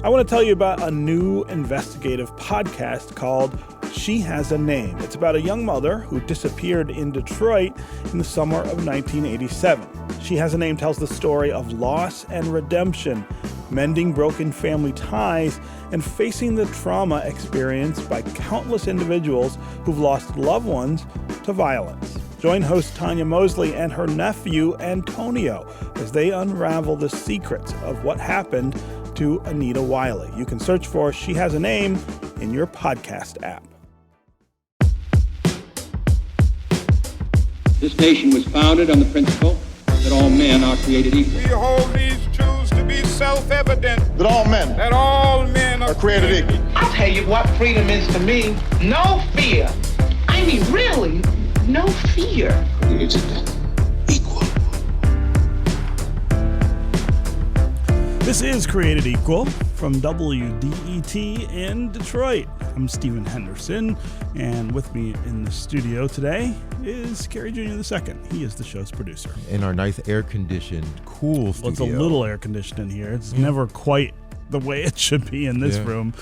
I want to tell you about a new investigative podcast called She Has a Name. It's about a young mother who disappeared in Detroit in the summer of 1987. She Has a Name tells the story of loss and redemption, mending broken family ties, and facing the trauma experienced by countless individuals who've lost loved ones to violence. Join host Tanya Mosley and her nephew Antonio as they unravel the secrets of what happened to Anita Wiley. You can search for She Has a Name in your podcast app. This nation was founded on the principle that all men are created equal. We hold these truths to be self-evident. That all men are created equal. I'll tell you what freedom is to me. No fear. I mean, really, no fear. Created equal. This is Created Equal from WDET in Detroit. I'm Stephen Henderson, and with me in the studio today is Kerry Jr. II. He is the show's producer. In our nice air-conditioned, cool studio. Well, it's a little air-conditioned in here. It's never quite the way it should be in this room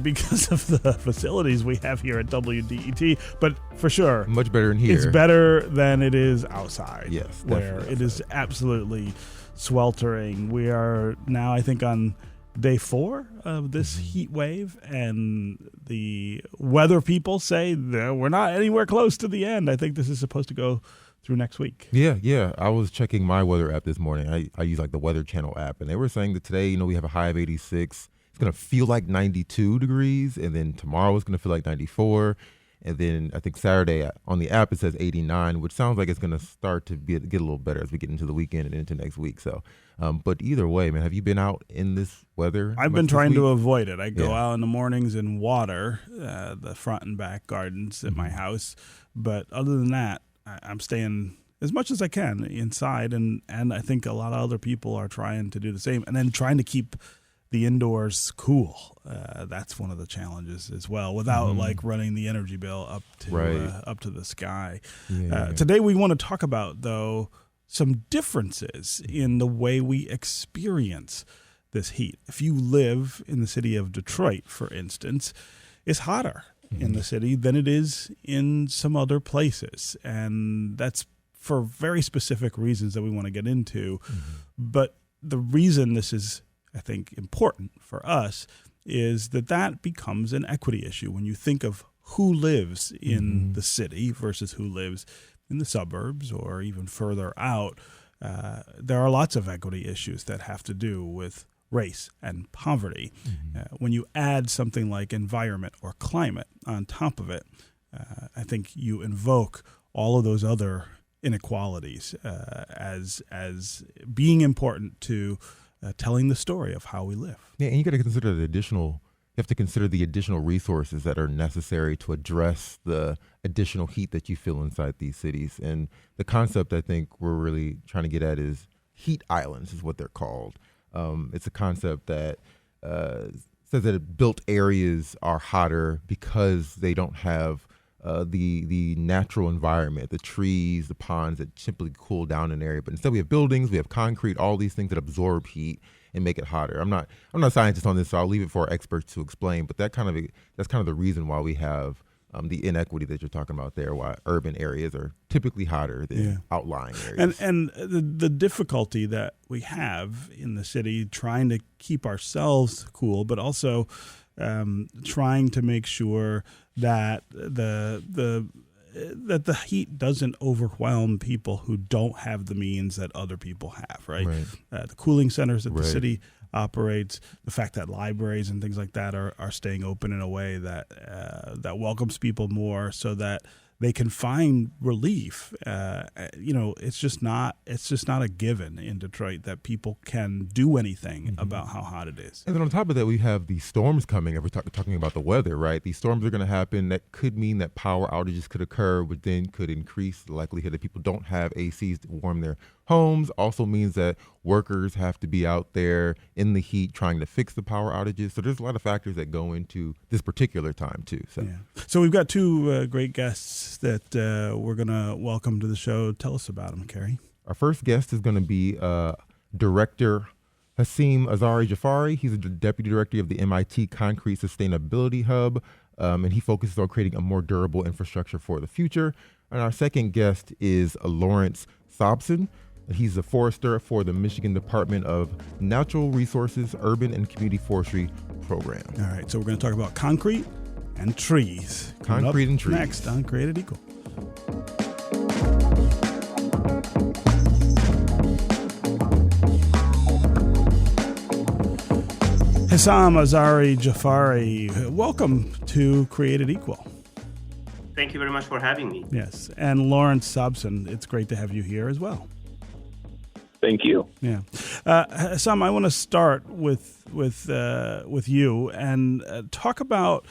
because of the facilities we have here at WDET. But for sure, much better in here. It's better than it is outside. Yes, where it is absolutely sweltering. We are now, I think, on day 4 of this heat wave, and the weather people say that we're not anywhere close to the end. I think this is supposed to go through next week. Yeah. I was checking my weather app this morning. I use like the Weather Channel app, and they were saying that today, we have a high of 86. It's going to feel like 92 degrees, and then tomorrow it's going to feel like 94. And then I think Saturday on the app it says 89, which sounds like it's going to start to get a little better as we get into the weekend and into next week. So, but either way, man, have you been out in this weather? I've been trying to avoid it. I go out in the mornings and water the front and back gardens at my house. But other than that, I'm staying as much as I can inside. And I think a lot of other people are trying to do the same, and then trying to keep the indoors cool. That's one of the challenges as well, without like running the energy bill up to the sky. Today we want to talk about, though, some differences in the way we experience this heat. If you live in the city of Detroit, for instance, it's hotter in the city than it is in some other places, and that's for very specific reasons that we want to get into. But the reason this is, I think, important for us is that becomes an equity issue when you think of who lives in the city versus who lives in the suburbs or even further out. There are lots of equity issues that have to do with race and poverty. When you add something like environment or climate on top of it, I think you invoke all of those other inequalities as being important to telling the story of how we live. Yeah, and you got to consider the additional resources that are necessary to address the additional heat that you feel inside these cities. And the concept I think we're really trying to get at is heat islands is what they're called. It's a concept that says that built areas are hotter because they don't have the natural environment, the trees, the ponds that simply cool down an area. But instead we have buildings, we have concrete, all these things that absorb heat and make it hotter. I'm not a scientist on this, so I'll leave it for our experts to explain. But that's kind of the reason why we have the inequity that you're talking about there, why urban areas are typically hotter than outlying areas. And the difficulty that we have in the city trying to keep ourselves cool, but also trying to make sure that the heat doesn't overwhelm people who don't have the means that other people have, right? The cooling centers that the city operates, the fact that libraries and things like that are staying open in a way that welcomes people more, so that they can find relief. It's just not a given in Detroit that people can do anything about how hot it is. And then on top of that, we have these storms coming. If we're talking about the weather, right? These storms are going to happen. That could mean that power outages could occur, which then could increase the likelihood that people don't have ACs to warm their homes. Also means that workers have to be out there in the heat trying to fix the power outages. So there's a lot of factors that go into this particular time too. So we've got two great guests that we're going to welcome to the show. Tell us about them, Kerry. Our first guest is going to be Director Hessam AzariJafari. He's the Deputy Director of the MIT Concrete Sustainability Hub, and he focuses on creating a more durable infrastructure for the future. And our second guest is Lawrence Sobson. He's a forester for the Michigan Department of Natural Resources, Urban and Community Forestry Program. All right, so we're going to talk about concrete and trees. Concrete and trees. Next on Created Equal. Hessam AzariJafari, welcome to Created Equal. Thank you very much for having me. Yes, and Lawrence Sobson, it's great to have you here as well. Thank you. Yeah, Hessam, I want to start with you and talk about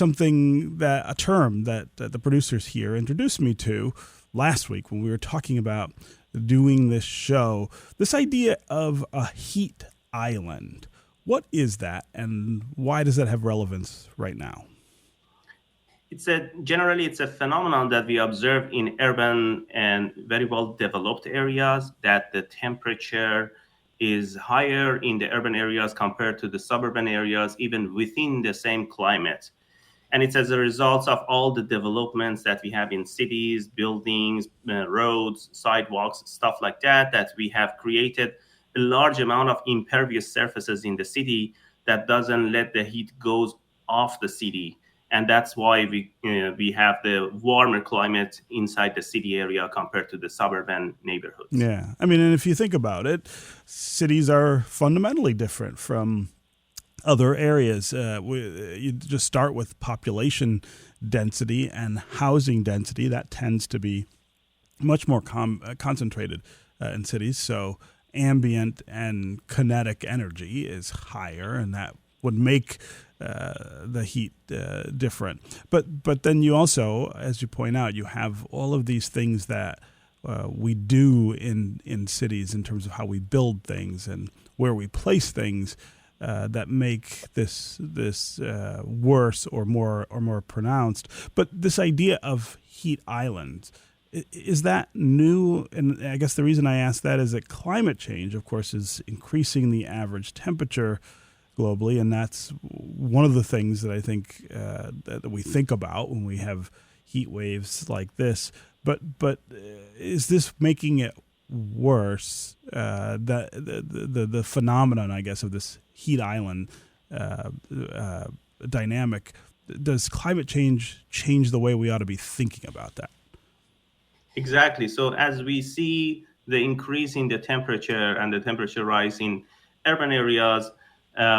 a term that the producers here introduced me to last week when we were talking about doing this show. This idea of a heat island. What is that, and why does that have relevance right now? Generally it's a phenomenon that we observe in urban and very well developed areas, that the temperature is higher in the urban areas compared to the suburban areas, even within the same climate. And it's as a result of all the developments that we have in cities, buildings, roads, sidewalks, stuff like that, that we have created a large amount of impervious surfaces in the city that doesn't let the heat goes off the city. And that's why we have the warmer climate inside the city area compared to the suburban neighborhoods. Yeah. I mean, and if you think about it, cities are fundamentally different from other areas. You just start with population density and housing density. That tends to be much more concentrated in cities. So ambient and kinetic energy is higher, and that would make the heat different. But then you also, as you point out, you have all of these things that we do in cities in terms of how we build things and where we place things that make this worse or more pronounced. But this idea of heat islands, is that new? And I guess the reason I ask that is that climate change, of course, is increasing the average temperature globally, and that's one of the things that I think that we think about when we have heat waves like this. But is this making it worse? The phenomenon, I guess, of this heat island dynamic. Does climate change the way we ought to be thinking about that? Exactly. So as we see the increase in the temperature and the temperature rise in urban areas,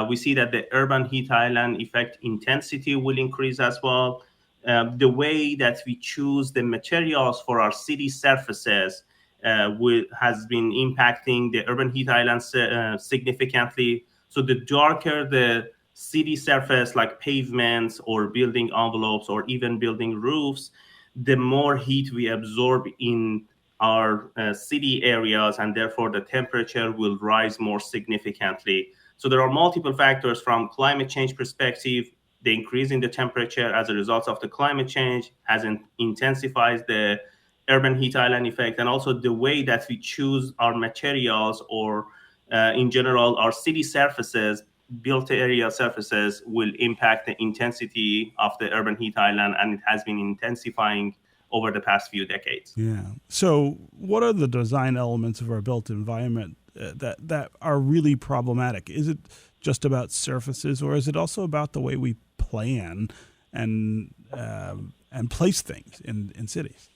we see that the urban heat island effect intensity will increase as well. The way that we choose the materials for our city surfaces has been impacting the urban heat islands significantly. So the darker the city surface, like pavements or building envelopes or even building roofs, the more heat we absorb in our city areas, and therefore the temperature will rise more significantly. So there are multiple factors from climate change perspective. The increase in the temperature as a result of the climate change has intensifies the urban heat island effect, and also the way that we choose our materials or in general our city surfaces, built area surfaces, will impact the intensity of the urban heat island, and it has been intensifying over the past few decades. Yeah. So what are the design elements of our built environment that are really problematic? Is it just about surfaces, or is it also about the way we plan and place things in cities?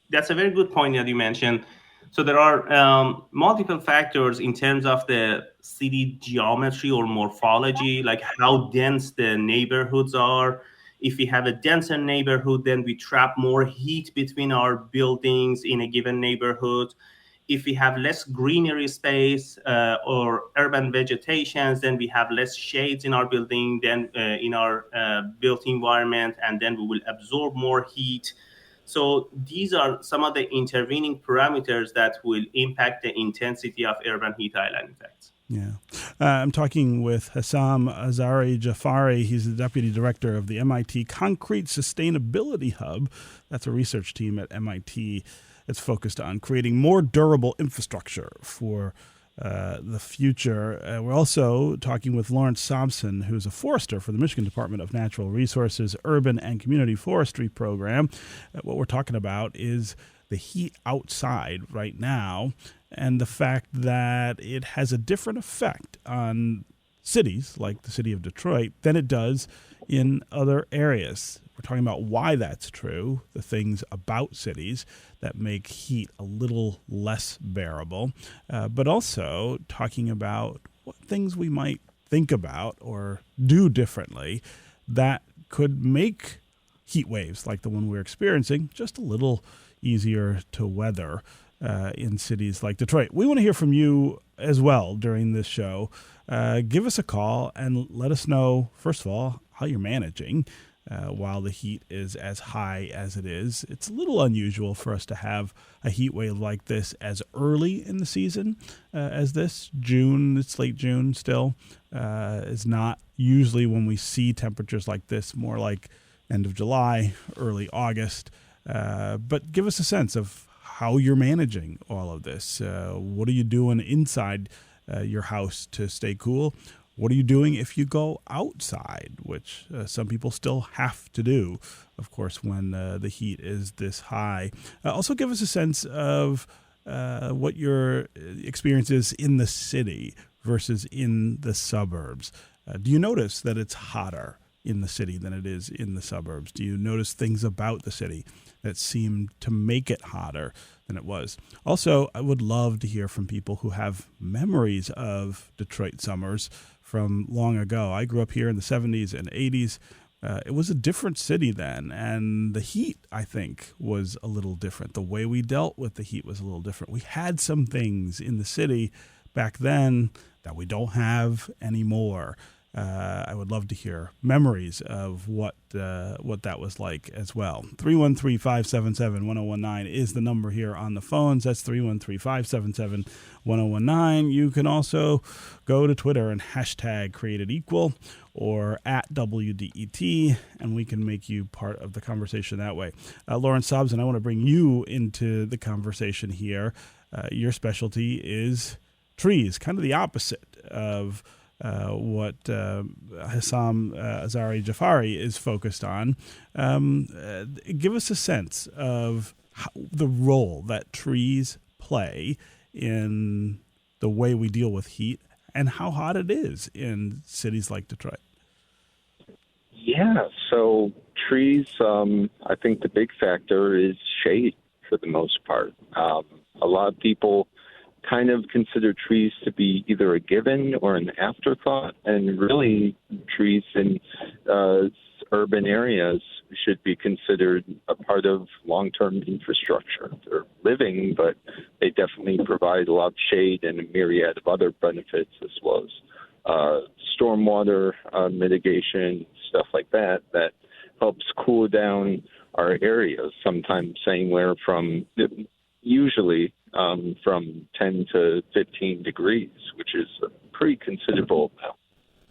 That's a very good point that you mentioned. So there are multiple factors in terms of the city geometry or morphology, like how dense the neighborhoods are. If we have a denser neighborhood, then we trap more heat between our buildings in a given neighborhood. If we have less greenery space or urban vegetations, then we have less shades in our building than in our built environment, and then we will absorb more heat. So these are some of the intervening parameters that will impact the intensity of urban heat island effects. Yeah. I'm talking with Hessam AzariJafari. He's the Deputy Director of the MIT Concrete Sustainability Hub. That's a research team at MIT that's focused on creating more durable infrastructure for the future. We're also talking with Lawrence Sobson, who's a forester for the Michigan Department of Natural Resources Urban and Community Forestry Program. What we're talking about is the heat outside right now and the fact that it has a different effect on cities like the city of Detroit than it does in other areas. We're talking about why that's true, the things about cities that make heat a little less bearable, but also talking about what things we might think about or do differently that could make heat waves like the one we're experiencing just a little easier to weather in cities like Detroit. We want to hear from you as well during this show. Give us a call and let us know, first of all, how you're managing while the heat is as high as it is. It's a little unusual for us to have a heat wave like this as early in the season as this. June, it's late June still, is not usually when we see temperatures like this, more like end of July, early August. But give us a sense of how you're managing all of this. What are you doing inside your house to stay cool? What are you doing if you go outside, which some people still have to do, of course, when the heat is this high? Also give us a sense of what your experience is in the city versus in the suburbs. Do you notice that it's hotter in the city than it is in the suburbs? Do you notice things about the city that seem to make it hotter than it was? Also, I would love to hear from people who have memories of Detroit summers from long ago. I grew up here in the 70s and 80s. It was a different city then, and the heat, I think, was a little different. The way we dealt with the heat was a little different. We had some things in the city back then that we don't have anymore. I would love to hear memories of what that was like as well. 313-577-1019 is the number here on the phones. That's 313-577-1019. You can also go to Twitter and hashtag #CreatedEqual or at WDET, and we can make you part of the conversation that way. Lawrence Sobson, I want to bring you into the conversation here. Your specialty is trees, kind of the opposite of what Hessam AzariJafari is focused on. Give us a sense of the role that trees play in the way we deal with heat and how hot it is in cities like Detroit. Yeah, so trees, I think the big factor is shade for the most part. A lot of people kind of consider trees to be either a given or an afterthought, and really trees in urban areas should be considered a part of long-term infrastructure. They're living, but they definitely provide a lot of shade and a myriad of other benefits, as well as stormwater mitigation, stuff like that, that helps cool down our areas, sometimes anywhere from usually from 10 to 15 degrees, which is a pretty considerable amount.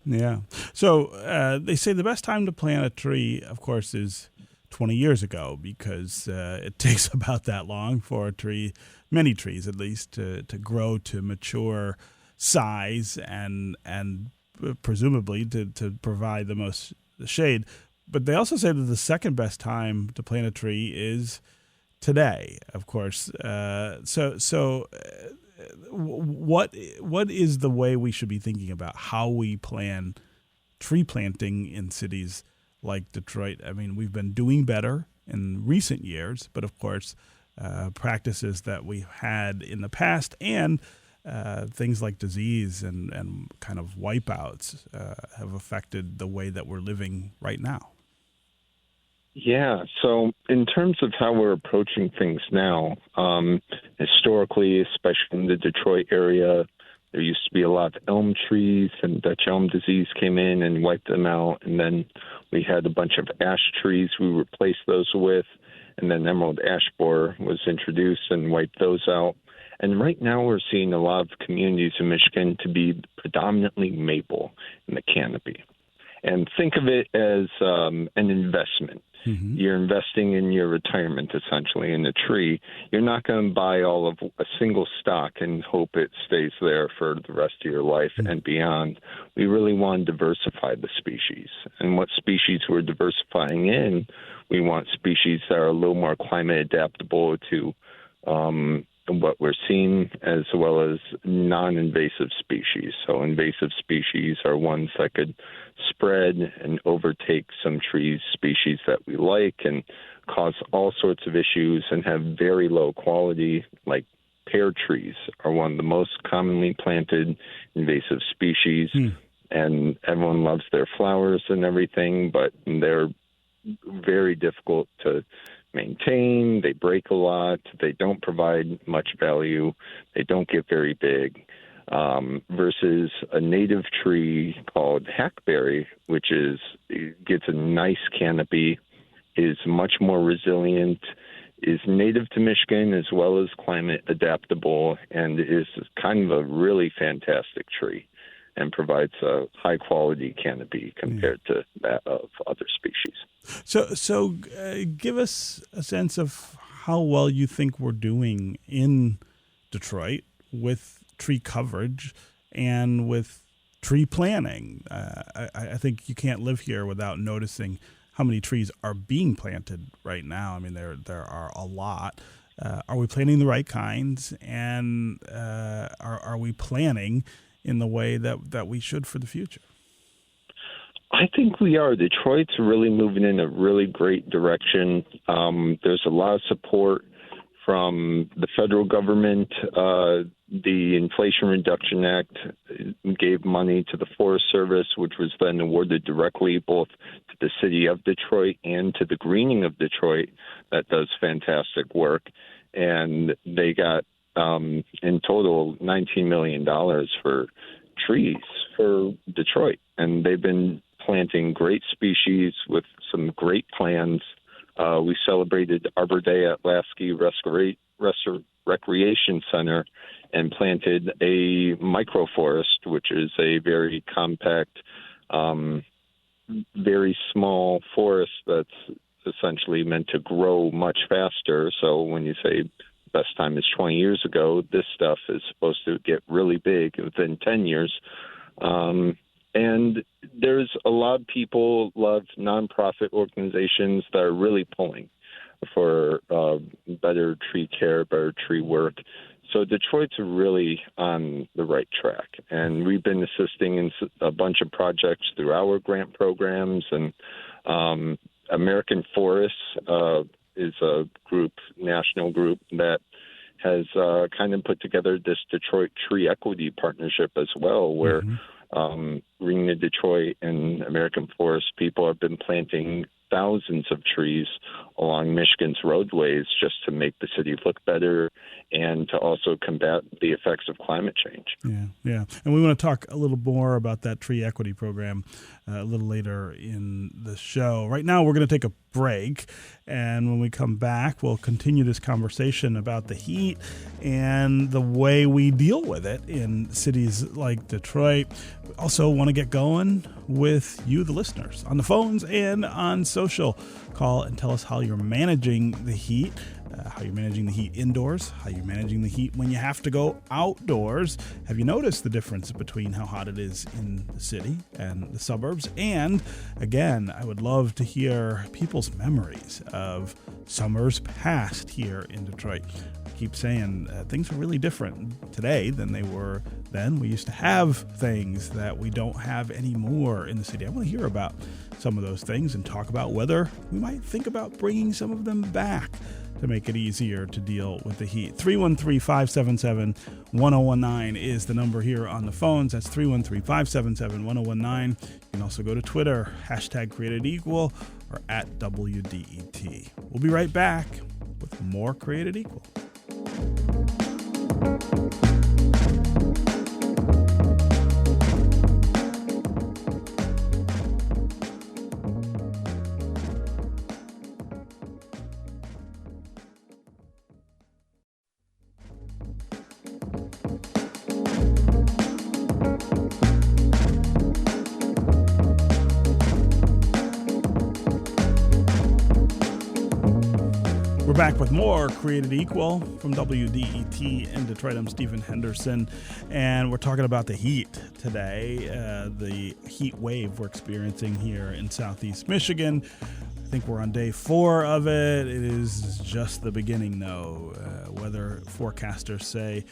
Yeah. So they say the best time to plant a tree, of course, is 20 years ago, because it takes about that long for a tree, many trees at least, to grow to mature size and presumably to provide the most shade. But they also say that the second best time to plant a tree is today, of course. What is the way we should be thinking about how we plan tree planting in cities like Detroit? I mean, we've been doing better in recent years, but of course, practices that we had in the past and things like disease and kind of wipeouts have affected the way that we're living right now. Yeah, so in terms of how we're approaching things now, historically, especially in the Detroit area, there used to be a lot of elm trees, and Dutch elm disease came in and wiped them out. And then we had a bunch of ash trees we replaced those with, and then emerald ash borer was introduced and wiped those out. And right now we're seeing a lot of communities in Michigan to be predominantly maple in the canopy. And think of it as an investment. Mm-hmm. You're investing in your retirement, essentially, in a tree. You're not going to buy all of a single stock and hope it stays there for the rest of your life and beyond. We really want to diversify the species. And what species we're diversifying in, we want species that are a little more climate adaptable to what we're seeing, as well as non-invasive species. So invasive species are ones that could spread and overtake some tree species that we like and cause all sorts of issues and have very low quality, like pear trees are one of the most commonly planted invasive species. And everyone loves their flowers and everything, but they're very difficult to maintain. They break a lot. They don't provide much value. They don't get very big. Versus a native tree called hackberry, which gets a nice canopy, is much more resilient, is native to Michigan as well as climate adaptable, and is kind of a really fantastic tree and provides a high-quality canopy compared to that of other species. So give us a sense of how well you think we're doing in Detroit with tree coverage and with tree planting. I think you can't live here without noticing how many trees are being planted right now. I mean, there are a lot. Are we planting the right kinds, and are we planning in the way that we should for the future? I think we are. Detroit's really moving in a really great direction. There's a lot of support from the federal government. The Inflation Reduction Act gave money to the Forest Service, which was then awarded directly both to the city of Detroit and to the Greening of Detroit that does fantastic work. And they got, in total, $19 million for trees for Detroit. And they've been planting great species with some great plans. We celebrated Arbor Day at Lasky Recreation Center and planted a microforest, which is a very compact, very small forest that's essentially meant to grow much faster. So when you say best time is 20 years ago, this stuff is supposed to get really big within 10 years. And there's a lot of people, a lot of nonprofit organizations that are really pulling for better tree care, better tree work. So Detroit's really on the right track. And we've been assisting in a bunch of projects through our grant programs. And American Forests is a group, national group, that has kind of put together this Detroit Tree Equity Partnership as well, where Greening of Detroit and American Forest people have been planting thousands of trees along Michigan's roadways just to make the city look better and to also combat the effects of climate change. Yeah. And we want to talk a little more about that tree equity program a little later in the show. Right now, we're going to take a break. And when we come back, we'll continue this conversation about the heat and the way we deal with it in cities like Detroit. We also want to get going with you, the listeners, on the phones and on social. Call and tell us how you're managing the heat. How you're managing the heat indoors, how you're managing the heat when you have to go outdoors. Have you noticed the difference between how hot it is in the city and the suburbs? And again, I would love to hear people's memories of summers past here in Detroit. I keep saying things are really different today than they were then. We used to have things that we don't have anymore in the city. I want to hear about some of those things and talk about whether we might think about bringing some of them back to make it easier to deal with the heat. 313-577-1019 is the number here on the phones. That's 313-577-1019. You can also go to Twitter, #CreatedEqual or @WDET. We'll be right back with more Created Equal. back with more Created Equal from WDET in Detroit. I'm Stephen Henderson, and we're talking about the heat today, the heat wave we're experiencing here in Southeast Michigan. I think we're on day 4 of it. It is just the beginning, though. Weather forecasters say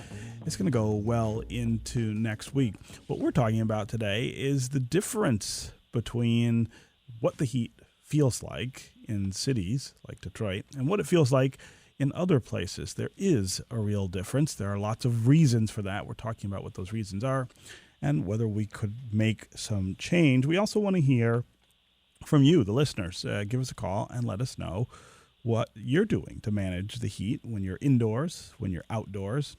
it's going to go well into next week. What we're talking about today is the difference between what the heat feels like in cities like Detroit and what it feels like in other places. There is a real difference. There are lots of reasons for that. We're talking about what those reasons are and whether we could make some change. We also want to hear from you, the listeners. Give us a call and let us know what you're doing to manage the heat when you're indoors, when you're outdoors.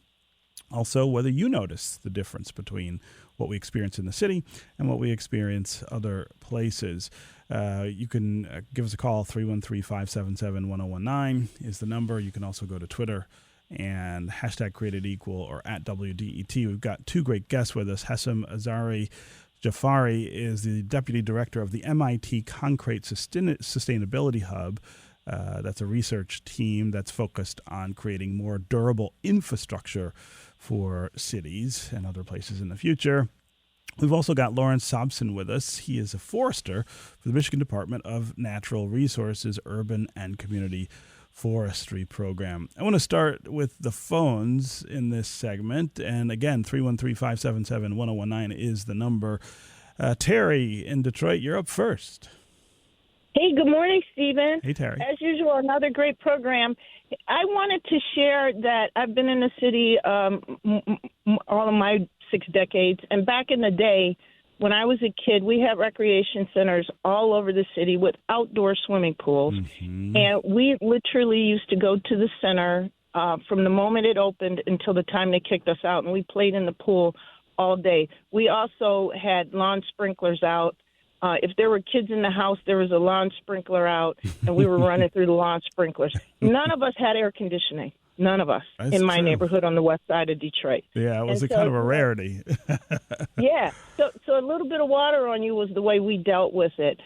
Also, whether you notice the difference between what we experience in the city and what we experience other places. You can give us a call. 313-577-1019 is the number. You can also go to Twitter and hashtag Created Equal or at WDET. We've got 2 great guests with us. Hessam AzariJafari is the Deputy Director of the MIT Concrete Sustainability Hub. That's a research team that's focused on creating more durable infrastructure for cities and other places in the future. We've also got Lawrence Sobson with us. He is a forester for the Michigan Department of Natural Resources, Urban and Community Forestry Program. I want to start with the phones in this segment. And again, 313-577-1019 is the number. Terry in Detroit, you're up first. Hey, good morning, Stephen. Hey, Terry. As usual, another great program. I wanted to share that I've been in the city all of my 6 decades. And back in the day, when I was a kid, we had recreation centers all over the city with outdoor swimming pools. Mm-hmm. And we literally used to go to the center from the moment it opened until the time they kicked us out. And we played in the pool all day. We also had lawn sprinklers out. If there were kids in the house, there was a lawn sprinkler out, and we were running through the lawn sprinklers. None of us had air conditioning. None of us. That's in my neighborhood on the west side of Detroit. Yeah, it was kind of a rarity. Yeah. So a little bit of water on you was the way we dealt with it.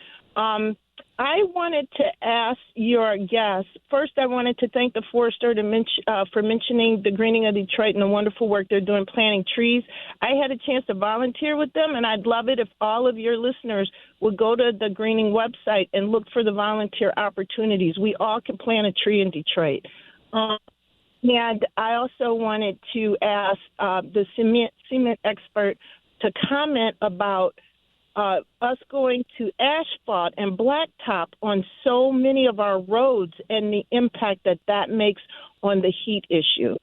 I wanted to ask your guests. First, I wanted to thank the forester for mentioning the greening of Detroit and the wonderful work they're doing planting trees. I had a chance to volunteer with them, and I'd love it if all of your listeners would go to the greening website and look for the volunteer opportunities. We all can plant a tree in Detroit. And I also wanted to ask the cement expert to comment about us going to asphalt and blacktop on so many of our roads and the impact that makes on the heat issue.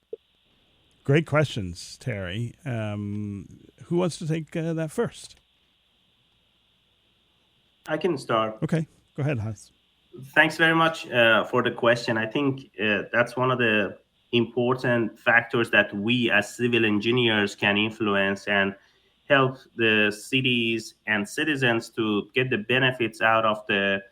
Great questions, Terry. Who wants to take that first? I can start. Okay, go ahead, Hans. Thanks very much for the question. I think that's one of the important factors that we as civil engineers can influence and help the cities and citizens to get the benefits out of the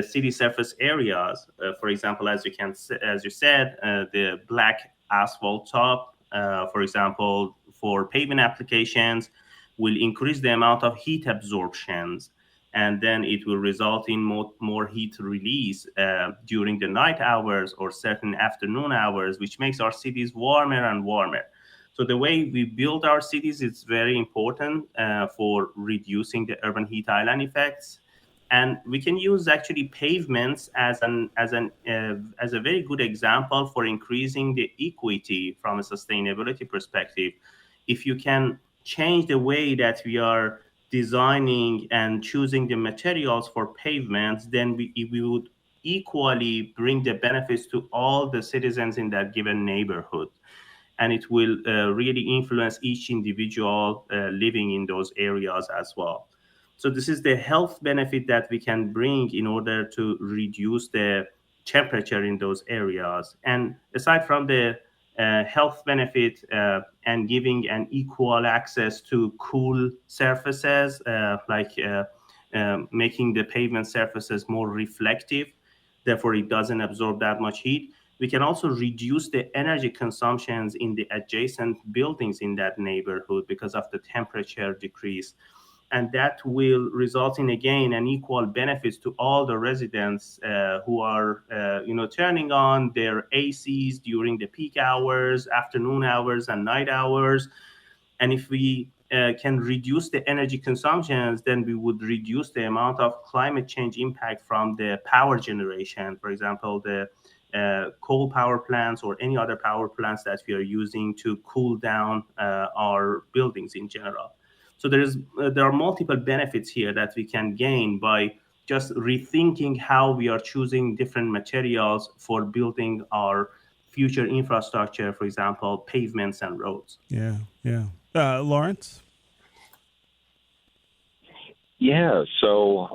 city surface areas. For example, as you said, the black asphalt top, for example, for paving applications, will increase the amount of heat absorptions, and then it will result in more heat release during the night hours or certain afternoon hours, which makes our cities warmer and warmer. So the way we build our cities is very important for reducing the urban heat island effects, and we can use actually pavements as a very good example for increasing the equity from a sustainability perspective. If you can change the way that we are designing and choosing the materials for pavements, then we would equally bring the benefits to all the citizens in that given neighborhood. And it will really influence each individual living in those areas as well. So this is the health benefit that we can bring in order to reduce the temperature in those areas. And aside from the health benefit and giving an equal access to cool surfaces, making the pavement surfaces more reflective, therefore it doesn't absorb that much heat. We can also reduce the energy consumptions in the adjacent buildings in that neighborhood because of the temperature decrease. and that will result in, again, an equal benefits to all the residents who are, turning on their ACs during the peak hours, afternoon hours, and night hours. And if we can reduce the energy consumptions, then we would reduce the amount of climate change impact from the power generation. For example, the coal power plants or any other power plants that we are using to cool down our buildings in general. So there are multiple benefits here that we can gain by just rethinking how we are choosing different materials for building our future infrastructure, for example, pavements and roads. Yeah. Lawrence? Yeah, so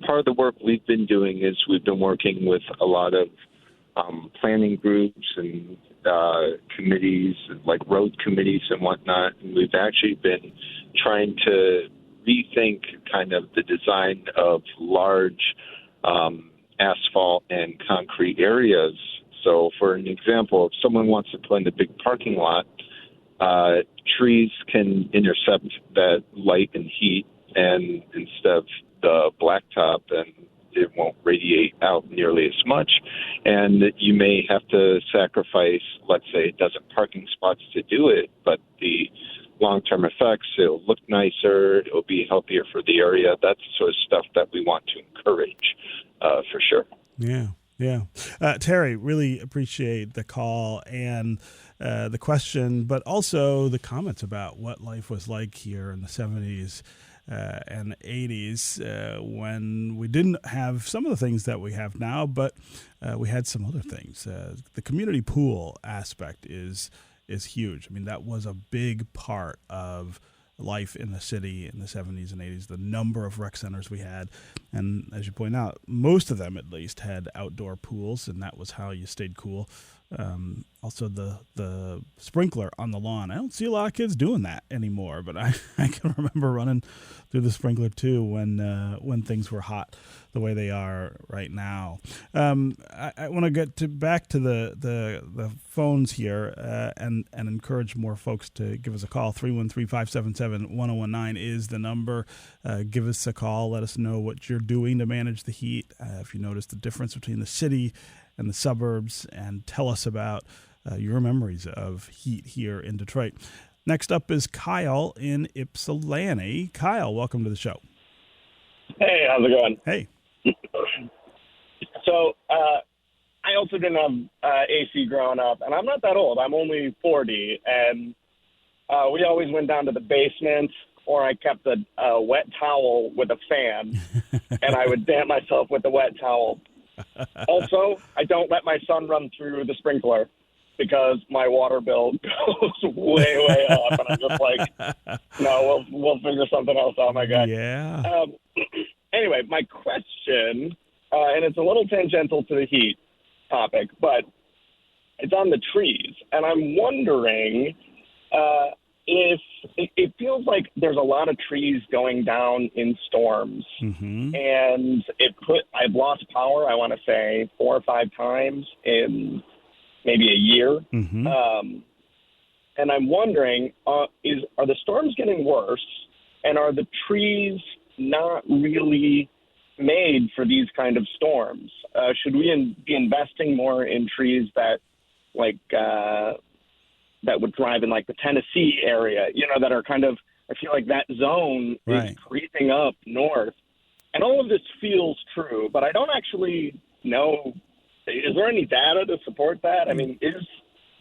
part of the work we've been doing is we've been working with a lot of planning groups and committees, like road committees and whatnot. And we've actually been trying to rethink kind of the design of large asphalt and concrete areas. So for an example, if someone wants to put in a big parking lot, trees can intercept that light and heat, and instead of the blacktop, and it won't radiate out nearly as much. And you may have to sacrifice, let's say, a dozen parking spots to do it, but the long-term effects, it'll look nicer, it'll be healthier for the area. That's the sort of stuff that we want to encourage, for sure. Yeah. Terry, really appreciate the call and the question, but also the comments about what life was like here in the 70s and 80s when we didn't have some of the things that we have now, but we had some other things. The community pool aspect is huge. I mean, that was a big part of life in the city in the 70s and 80s, the number of rec centers we had. And as you point out, most of them at least had outdoor pools, and that was how you stayed cool. Also, the sprinkler on the lawn. I don't see a lot of kids doing that anymore, but I can remember running through the sprinkler too when things were hot the way they are right now. I want to get back to the phones here and encourage more folks to give us a call. 313-577-1019 is the number. Give us a call. Let us know what you're doing to manage the heat. If you notice the difference between the city and the suburbs, and tell us about your memories of heat here in Detroit. Next up is Kyle in Ypsilanti. Kyle, welcome to the show. Hey, how's it going? Hey. So I also didn't have AC growing up, and I'm not that old. I'm only 40, and we always went down to the basement, or I kept a wet towel with a fan, and I would damp myself with the wet towel. Also, I don't let my son run through the sprinkler because my water bill goes way, way up. And I'm just like, no, we'll figure something else out, my guy. Yeah. Anyway, my question, and it's a little tangential to the heat topic, but it's on the trees. And I'm wondering if it feels like there's a lot of trees going down in storms, and I've lost power, I want to say 4 or 5 times in maybe a year. And I'm wondering, are the storms getting worse, and are the trees not really made for these kind of storms? Should we be investing more in trees that would thrive in like the Tennessee area, that are kind of, I feel like that zone is creeping up north. And all of this feels true, but I don't actually know. Is there any data to support that? I mean,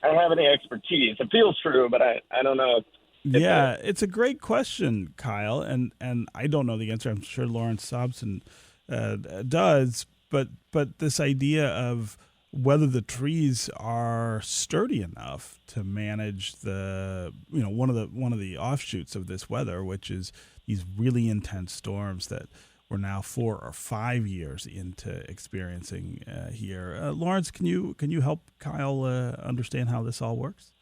I don't have any expertise. It feels true, but I don't know. It's a great question, Kyle, and I don't know the answer. I'm sure Lawrence Sobson does, but this idea of whether the trees are sturdy enough to manage the, one of the offshoots of this weather, which is these really intense storms that we're now 4 or 5 years into experiencing here. Lawrence, can you help Kyle understand how this all works?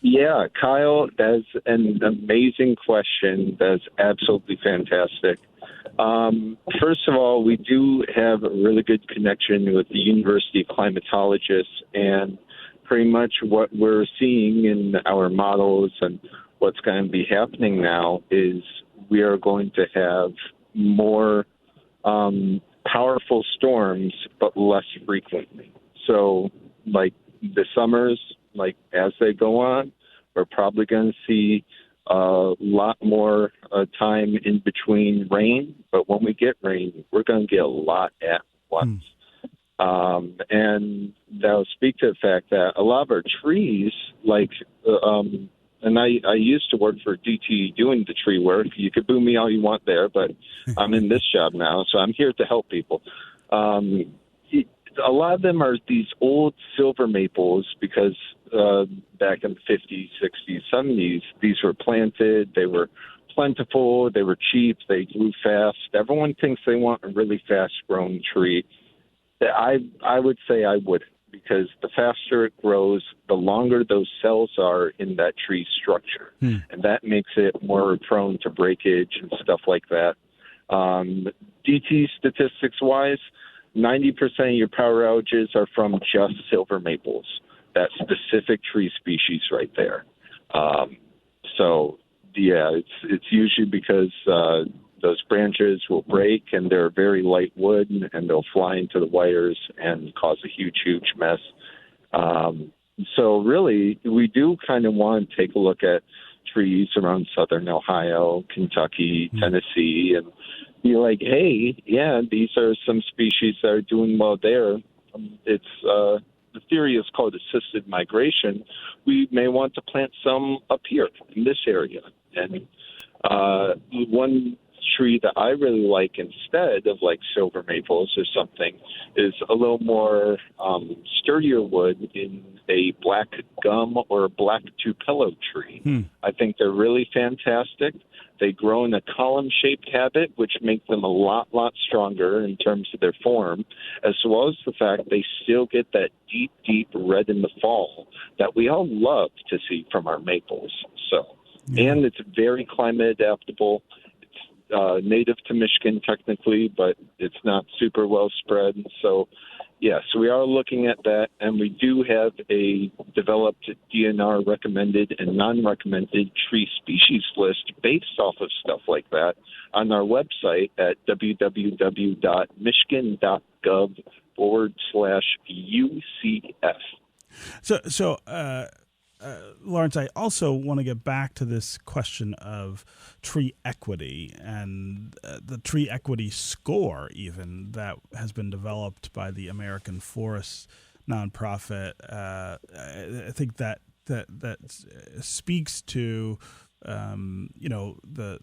Yeah, Kyle, that's an amazing question. That's absolutely fantastic. First of all, we do have a really good connection with the University of Climatologists, and pretty much what we're seeing in our models and what's going to be happening now is we are going to have more powerful storms, but less frequently. So, like the summers, like as they go on, we're probably going to see a lot more time in between rain. But when we get rain, we're going to get a lot at once. And that'll speak to the fact that a lot of our trees, and I used to work for DT doing the tree work. You could boo me all you want there, but I'm in this job now, so I'm here to help people. A lot of them are these old silver maples because back in the 50s, 60s, 70s, these were planted. They were plentiful. They were cheap. They grew fast. Everyone thinks they want a really fast-growing tree. I would say I wouldn't, because the faster it grows, the longer those cells are in that tree structure. And that makes it more prone to breakage and stuff like that. DT statistics-wise, 90% of your power outages are from just silver maples, that specific tree species right there. It's usually because those branches will break, and they're very light wood, and they'll fly into the wires and cause a huge, huge mess. So really, we do kind of want to take a look at trees around southern Ohio, Kentucky, Tennessee, and be like, hey, yeah, these are some species that are doing well there. It's the theory is called assisted migration. We may want to plant some up here in this area. And one tree that I really like instead of like silver maples or something is a little more sturdier wood in a black gum or a black tupelo tree. I think they're really fantastic. They grow in a column-shaped habit, which makes them a lot stronger in terms of their form, as well as the fact they still get that deep, deep red in the fall that we all love to see from our maples. And it's very climate adaptable. It's native to Michigan technically, but it's not super well spread. So we are looking at that, and we do have a developed DNR recommended and non-recommended tree species list based off of stuff like that on our website at www.michigan.gov/UCF. So, Lawrence, I also want to get back to this question of tree equity and the tree equity score, even, that has been developed by the American Forest nonprofit. I think that speaks to the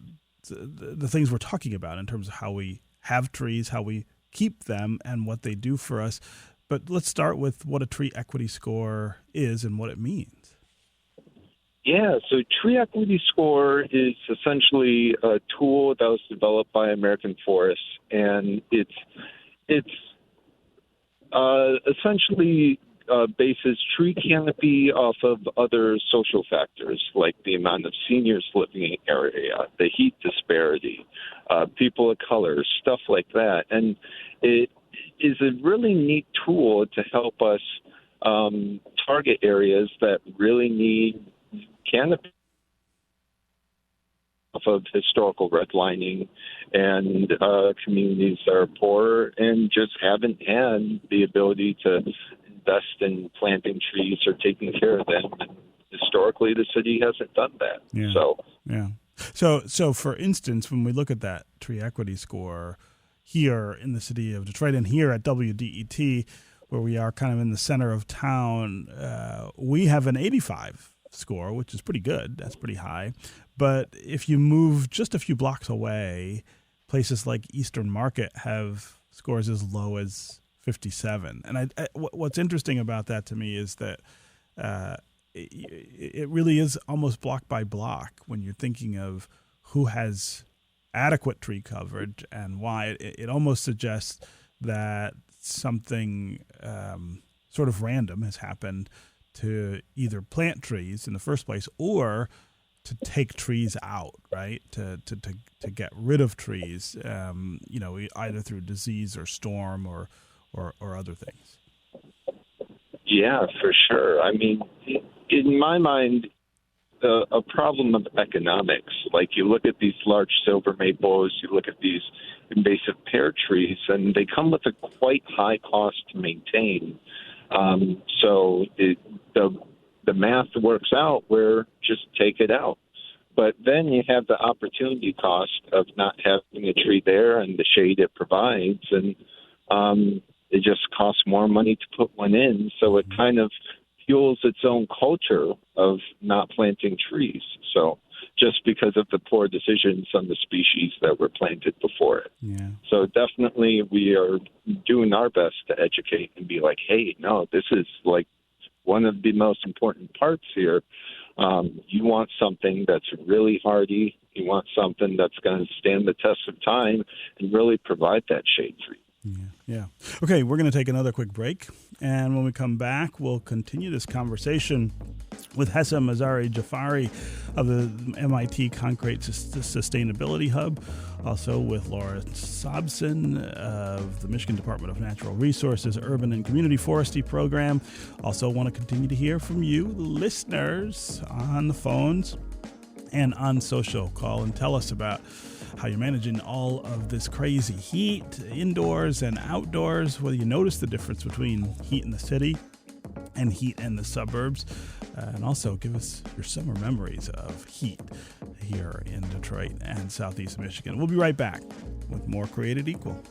things we're talking about in terms of how we have trees, how we keep them, and what they do for us. But let's start with what a tree equity score is and what it means. Yeah, so tree equity score is essentially a tool that was developed by American Forests, and it's essentially bases tree canopy off of other social factors like the amount of seniors living in the area, the heat disparity, people of color, stuff like that. And it is a really neat tool to help us target areas that really need canopy off of historical redlining and communities that are poor and just haven't had the ability to invest in planting trees or taking care of them. And historically, the city hasn't done that. So for instance, when we look at that tree equity score here in the city of Detroit and here at WDET, where we are kind of in the center of town, we have an 85 score, which is pretty good. That's pretty high. But if you move just a few blocks away, places like Eastern Market have scores as low as 57. And what's interesting about that to me is that it really is almost block by block when you're thinking of who has adequate tree coverage and why. It almost suggests that something sort of random has happened to either plant trees in the first place or to take trees out, right? To get rid of trees, either through disease or storm or other things. Yeah, for sure. I mean, in my mind, a problem of economics. Like you look at these large silver maples, you look at these invasive pear trees, and they come with a quite high cost to maintain. So the math works out where just take it out. But then you have the opportunity cost of not having a tree there and the shade it provides, and it just costs more money to put one in. So it kind of fuels its own culture of not planting trees. So just because of the poor decisions on the species that were planted before it. Yeah. So definitely we are doing our best to educate and be like, hey, no, this is like one of the most important parts here. You want something that's really hardy. You want something that's going to stand the test of time and really provide that shade for you. Yeah. Okay, we're going to take another quick break. And when we come back, we'll continue this conversation with Hessam AzariJafari of the MIT Concrete Sustainability Hub, also with Lawrence Sobson of the Michigan Department of Natural Resources Urban and Community Forestry Program. Also want to continue to hear from you, the listeners, on the phones and on social. Call and tell us about how you're managing all of this crazy heat indoors and outdoors, whether you notice the difference between heat in the city and heat in the suburbs, and also give us your summer memories of heat here in Detroit and Southeast Michigan. We'll be right back with more Created Equal.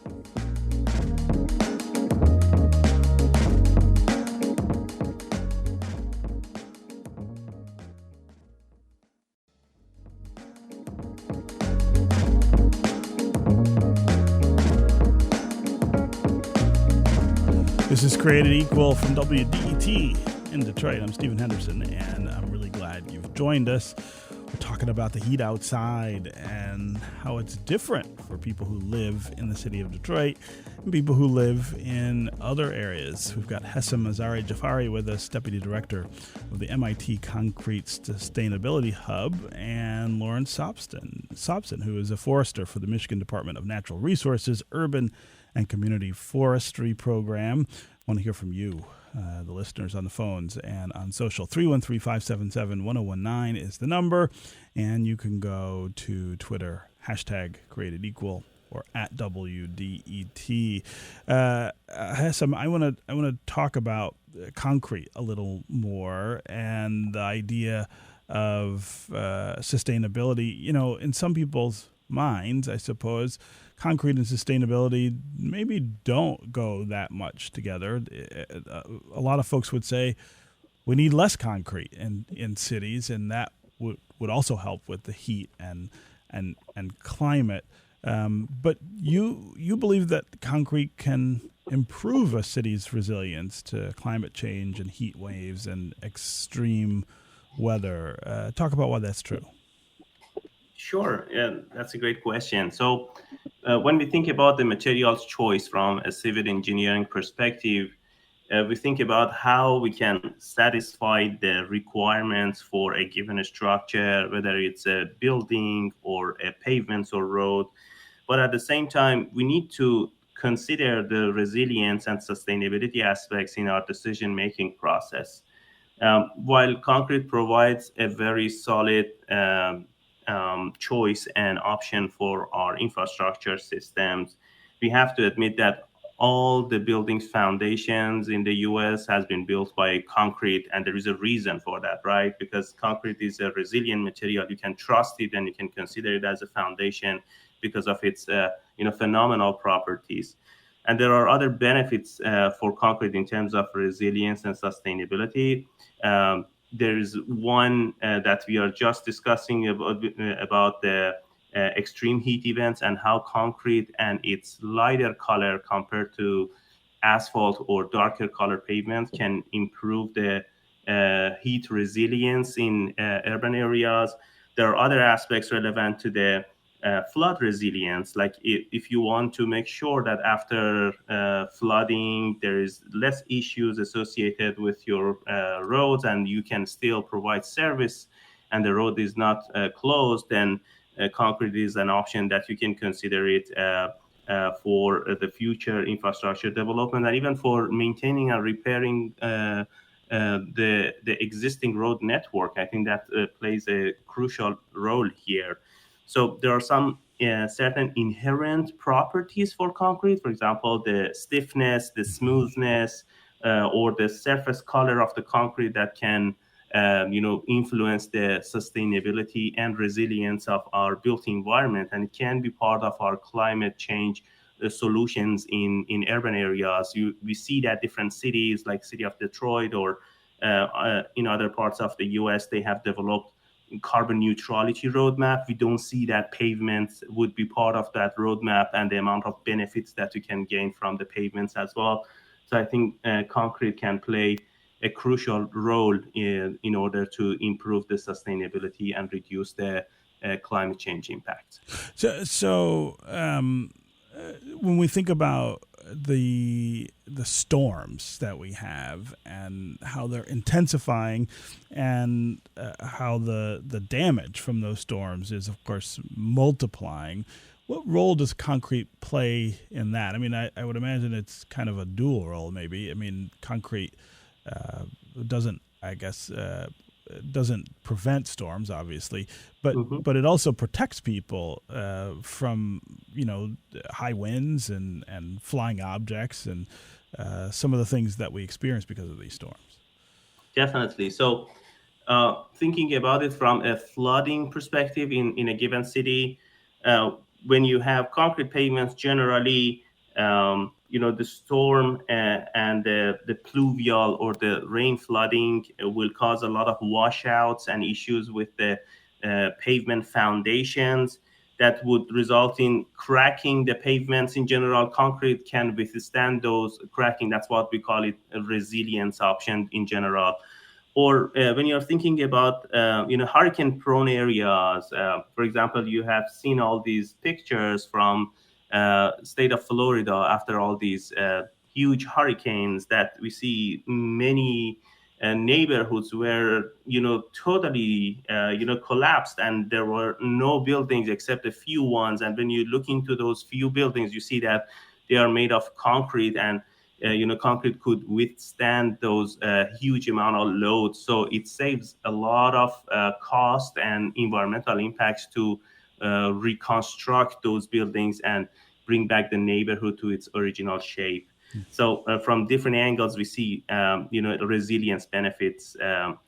This is Created Equal from WDET in Detroit. I'm Stephen Henderson, and I'm really glad you've joined us. We're talking about the heat outside and how it's different for people who live in the city of Detroit and people who live in other areas. We've got Hessam AzariJafari with us, Deputy Director of the MIT Concrete Sustainability Hub, and Lawrence Sobson, who is a forester for the Michigan Department of Natural Resources Urban and Community Forestry Program. I want to hear from you, the listeners on the phones and on social. 313-577-1019 is the number, and you can go to Twitter, #CreatedEqual or @WDET. Hessam, I want to talk about concrete a little more and the idea of sustainability. You know, in some people's minds, I suppose, concrete and sustainability maybe don't go that much together. A lot of folks would say we need less concrete in cities, and that would also help with the heat and climate. But you believe that concrete can improve a city's resilience to climate change and heat waves and extreme weather. Talk about why that's true. Sure. Yeah, that's a great question. So when we think about the materials choice from a civil engineering perspective, we think about how we can satisfy the requirements for a given structure, whether it's a building or a pavement or road. But at the same time, we need to consider the resilience and sustainability aspects in our decision-making process. While concrete provides a very solid choice and option for our infrastructure systems, we have to admit that all the buildings foundations in the U.S. has been built by concrete, and there is a reason for that, right? Because concrete is a resilient material. You can trust it and you can consider it as a foundation because of its phenomenal properties. And there are other benefits for concrete in terms of resilience and sustainability. There is one that we are just discussing about the extreme heat events and how concrete and its lighter color compared to asphalt or darker color pavement can improve the heat resilience in urban areas. There are other aspects relevant to the flood resilience, like if you want to make sure that after flooding there is less issues associated with your roads and you can still provide service and the road is not closed, then concrete is an option that you can consider it for the future infrastructure development and even for maintaining and repairing the existing road network. I think that plays a crucial role here. So there are some certain inherent properties for concrete, for example, the stiffness, the smoothness, or the surface color of the concrete that can influence the sustainability and resilience of our built environment, and it can be part of our climate change solutions in urban areas. We see that different cities, like city of Detroit or in other parts of the U.S., they have developed carbon neutrality roadmap. We don't see that pavements would be part of that roadmap and the amount of benefits that we can gain from the pavements as well. So I think concrete can play a crucial role in order to improve the sustainability and reduce the climate change impact. So when we think about the storms that we have and how they're intensifying and how the damage from those storms is, of course, multiplying, what role does concrete play in that? I mean, I would imagine it's kind of a dual role, maybe. I mean, concrete doesn't prevent storms, obviously, but it also protects people from high winds and flying objects and some of the things that we experience because of these storms. Definitely. So thinking about it from a flooding perspective in a given city, when you have concrete pavements, generally the storm and the pluvial or the rain flooding will cause a lot of washouts and issues with the pavement foundations that would result in cracking the pavements. In general, concrete can withstand those cracking. That's what we call it a resilience option in general. Or when you're thinking about hurricane-prone areas, for example, you have seen all these pictures from state of Florida after all these huge hurricanes that we see many neighborhoods were totally collapsed, and there were no buildings except a few ones. And when you look into those few buildings, you see that they are made of concrete, and concrete could withstand those huge amount of loads. So it saves a lot of cost and environmental impacts to reconstruct those buildings and bring back the neighborhood to its original shape. So from different angles, we see resilience benefits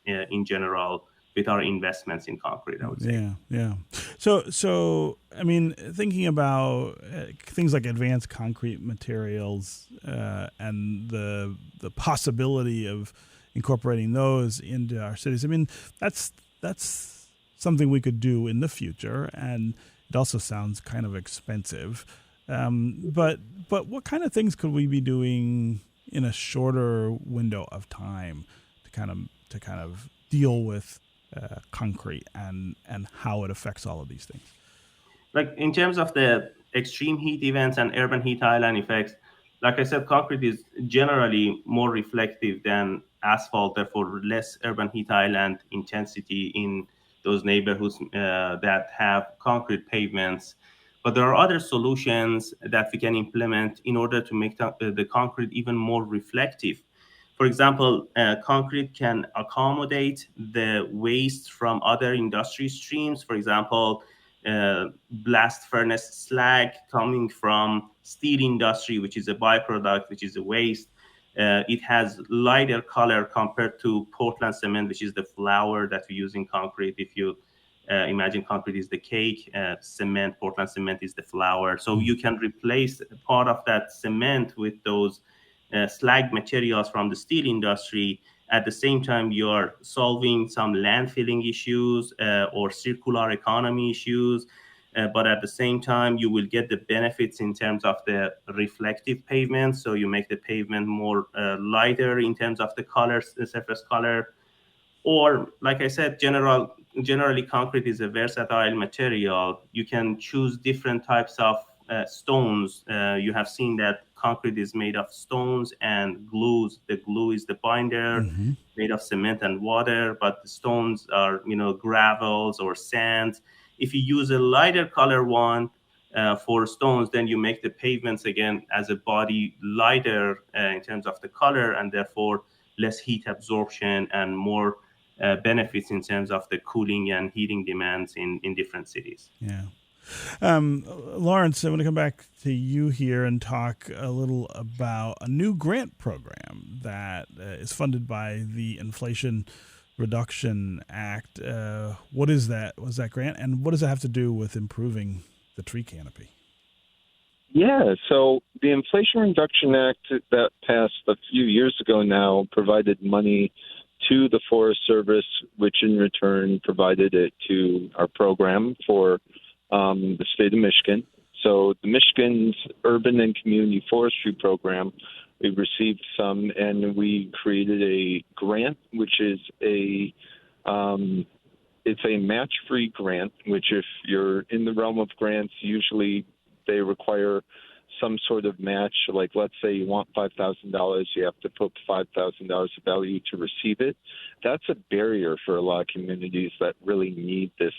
in general with our investments in concrete, I would say. Yeah. So I mean, thinking about things like advanced concrete materials and the possibility of incorporating those into our cities. I mean, that's something we could do in the future, and it also sounds kind of expensive. But what kind of things could we be doing in a shorter window of time to kind of deal with concrete and how it affects all of these things? Like in terms of the extreme heat events and urban heat island effects, like I said, concrete is generally more reflective than asphalt, therefore less urban heat island intensity in those neighborhoods that have concrete pavements. But there are other solutions that we can implement in order to make the concrete even more reflective. For example, concrete can accommodate the waste from other industry streams. For example, blast furnace slag coming from steel industry, which is a byproduct, which is a waste. It has lighter color compared to Portland cement, which is the flour that we use in concrete. If you imagine concrete is the cake, Portland cement is the flour. So you can replace part of that cement with those slag materials from the steel industry. At the same time, you're solving some landfilling issues or circular economy issues. But at the same time, you will get the benefits in terms of the reflective pavement. So you make the pavement more lighter in terms of the colors, the surface color. Or, like I said, generally concrete is a versatile material. You can choose different types of stones. You have seen that concrete is made of stones and glues. The glue is the binder, made of cement and water, but the stones are, gravels or sand. If you use a lighter color one for stones, then you make the pavements again as a body lighter in terms of the color, and therefore less heat absorption and more benefits in terms of the cooling and heating demands in different cities. Yeah. Lawrence, I want to come back to you here and talk a little about a new grant program that is funded by the Inflation Reduction Act. What is that? What's that grant, and what does it have to do with improving the tree canopy? Yeah, so the Inflation Reduction Act that passed a few years ago now provided money to the Forest Service, which in return provided it to our program for the state of Michigan. So the Michigan's Urban and Community Forestry Program, we received some, and we created a grant, which is it's a match-free grant, which if you're in the realm of grants, usually they require some sort of match. Like, let's say you want $5,000, you have to put $5,000 of value to receive it. That's a barrier for a lot of communities that really need this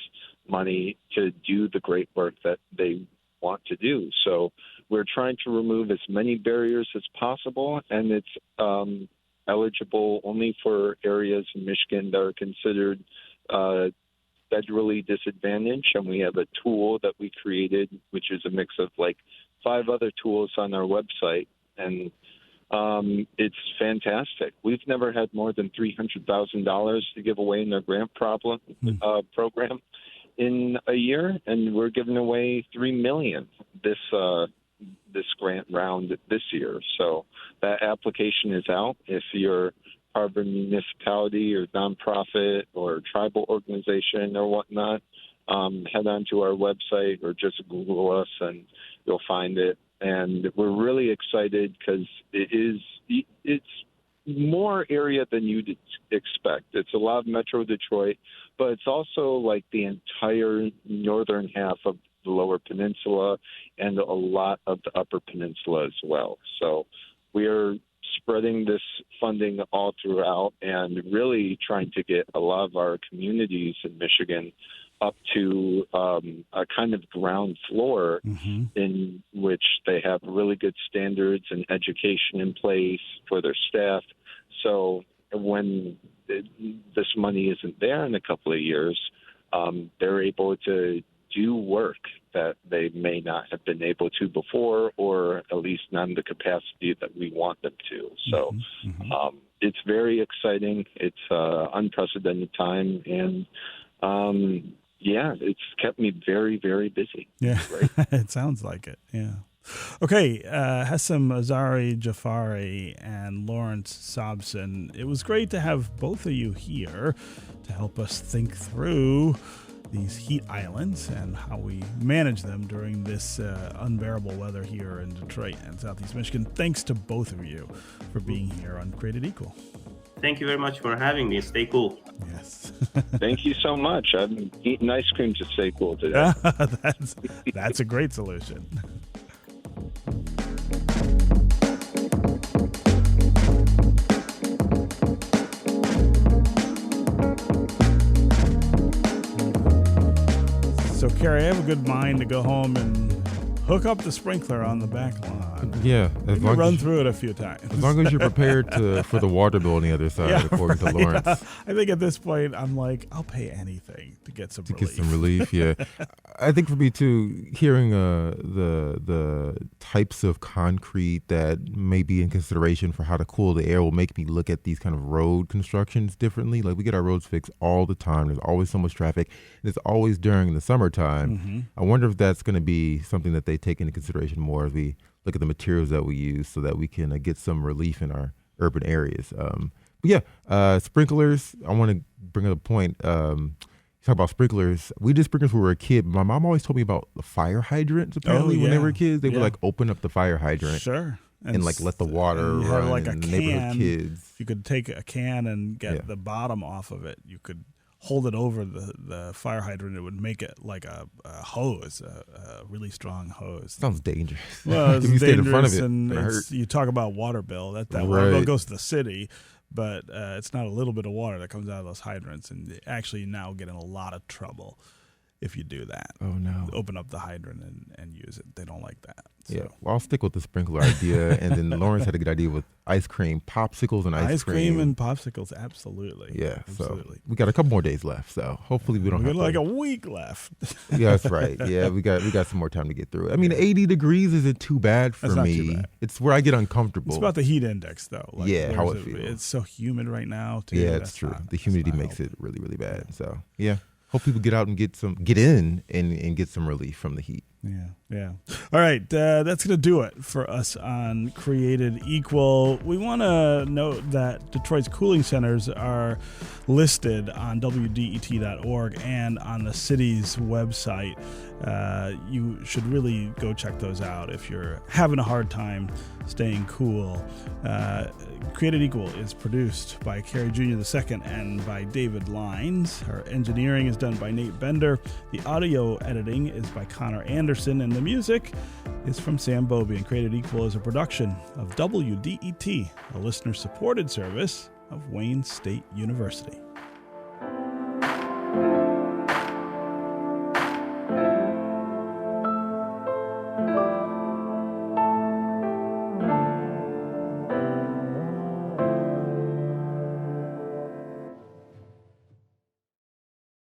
money to do the great work that they want to do. So we're trying to remove as many barriers as possible, and it's eligible only for areas in Michigan that are considered federally disadvantaged. And we have a tool that we created, which is a mix of like 5 other tools on our website, and it's fantastic. We've never had more than $300,000 to give away in our grant program in a year, and we're giving away $3 million this grant round this year. So that application is out. If you're part of a municipality or nonprofit or tribal organization or whatnot, head on to our website or just Google us and you'll find it. And we're really excited because it's more area than you'd expect. It's a lot of Metro Detroit, but it's also like the entire northern half of the Lower Peninsula and a lot of the Upper Peninsula as well. So we are spreading this funding all throughout and really trying to get a lot of our communities in Michigan up to a kind of ground floor in which they have really good standards and education in place for their staff. So when this money isn't there in a couple of years, they're able to do work that they may not have been able to before, or at least not in the capacity that we want them to. So it's very exciting. It's unprecedented time, and yeah, it's kept me very, very busy. Yeah, right? It sounds like it. Yeah. Okay, Hessam AzariJafari and Lawrence Sobson, it was great to have both of you here to help us think through these heat islands and how we manage them during this unbearable weather here in Detroit and Southeast Michigan. Thanks to both of you for being here on Created Equal. Thank you very much for having me. Stay cool. Yes. Thank you so much. I'm eating ice cream to stay cool today. That's a great solution. So, Carrie, I have a good mind to go home and hook up the sprinkler on the back lawn. Yeah. Maybe run through it a few times. As long as you're prepared for the water bill on the other side, according to Lawrence. I think at this point, I'm like, I'll pay anything to get some relief. Yeah. I think for me, too, hearing the types of concrete that may be in consideration for how to cool the air will make me look at these kind of road constructions differently. Like, we get our roads fixed all the time. There's always so much traffic. And it's always during the summertime. I wonder if that's going to be something that they take into consideration more as we look at the materials that we use so that we can get some relief in our urban areas. Sprinklers, I want to bring up a point. Talk about sprinklers. We did sprinklers when we were a kid. My mom always told me about the fire hydrants. Apparently, when they were kids, they would like open up the fire hydrant. Sure. And like let the water run like in the neighborhood kids. You could take a can and get the bottom off of it. You could hold it over the fire hydrant. It would make it like a hose, a really strong hose. Sounds dangerous. Well, it's if you dangerous, stayed in front of it, and you talk about water bill. That water bill goes to the city, but it's not a little bit of water that comes out of those hydrants, and they actually now get in a lot of trouble. if you do that. Oh, no. Open up the hydrant and use it. They don't like that. So. Yeah, well, I'll stick with the sprinkler idea. And then Lawrence had a good idea with ice cream, popsicles and ice cream. Ice cream and popsicles, absolutely. Yeah, absolutely. So we got a couple more days left, so hopefully we don't we have got like a week left. Yeah, that's right. Yeah, we got some more time to get through it. I mean, 80 degrees isn't too bad for not me. too bad. It's where I get uncomfortable. It's about the heat index, though. Like, yeah, how it feels. It's so humid right now, too. Yeah, it's true. The humidity makes it really, really bad. Yeah. So, yeah. Hope people get out and get in and get some relief from the heat. Yeah. All right, that's going to do it for us on Created Equal. We want to note that Detroit's cooling centers are listed on WDET.org and on the city's website. You should really go check those out if you're having a hard time staying cool. Created Equal is produced by Carrie Jr. II and by David Lines. Our engineering is done by Nate Bender. The audio editing is by Connor Anderson, and the music is from Sam Bobby. And Created Equal is a production of WDET, a listener-supported service of Wayne State University.